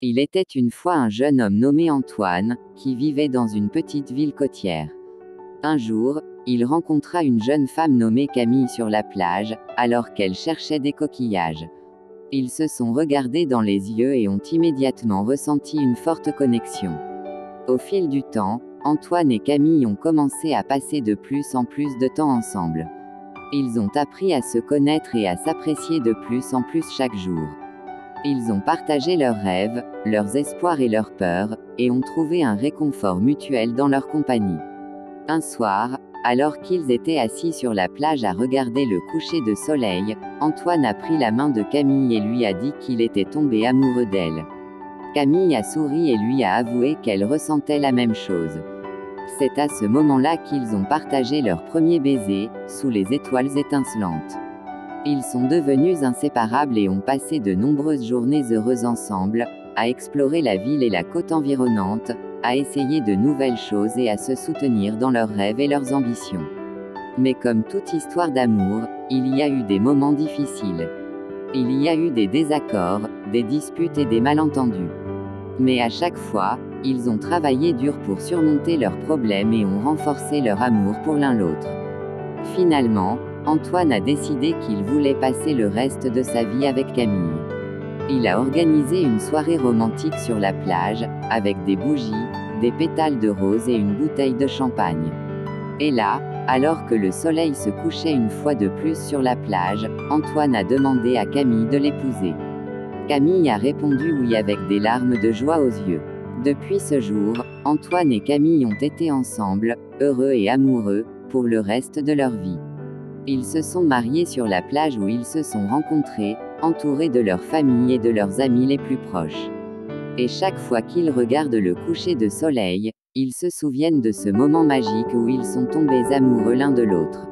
Il était une fois un jeune homme nommé Antoine, qui vivait dans une petite ville côtière. Un jour, il rencontra une jeune femme nommée Camille sur la plage, alors qu'elle cherchait des coquillages. Ils se sont regardés dans les yeux et ont immédiatement ressenti une forte connexion. Au fil du temps, Antoine et Camille ont commencé à passer de plus en plus de temps ensemble. Ils ont appris à se connaître et à s'apprécier de plus en plus chaque jour. Ils ont partagé leurs rêves, leurs espoirs et leurs peurs, et ont trouvé un réconfort mutuel dans leur compagnie. Un soir, alors qu'ils étaient assis sur la plage à regarder le coucher de soleil, Antoine a pris la main de Camille et lui a dit qu'il était tombé amoureux d'elle. Camille a souri et lui a avoué qu'elle ressentait la même chose. C'est à ce moment-là qu'ils ont partagé leur premier baiser, sous les étoiles étincelantes. Ils sont devenus inséparables et ont passé de nombreuses journées heureuses ensemble, à explorer la ville et la côte environnante, à essayer de nouvelles choses et à se soutenir dans leurs rêves et leurs ambitions. Mais comme toute histoire d'amour, il y a eu des moments difficiles. Il y a eu des désaccords, des disputes et des malentendus. Mais à chaque fois, ils ont travaillé dur pour surmonter leurs problèmes et ont renforcé leur amour pour l'un l'autre. Finalement, Antoine a décidé qu'il voulait passer le reste de sa vie avec Camille. Il a organisé une soirée romantique sur la plage, avec des bougies, des pétales de rose et une bouteille de champagne. Et là, alors que le soleil se couchait une fois de plus sur la plage, Antoine a demandé à Camille de l'épouser. Camille a répondu oui avec des larmes de joie aux yeux. Depuis ce jour, Antoine et Camille ont été ensemble, heureux et amoureux, pour le reste de leur vie. Ils se sont mariés sur la plage où ils se sont rencontrés, entourés de leur famille et de leurs amis les plus proches. Et chaque fois qu'ils regardent le coucher de soleil, ils se souviennent de ce moment magique où ils sont tombés amoureux l'un de l'autre.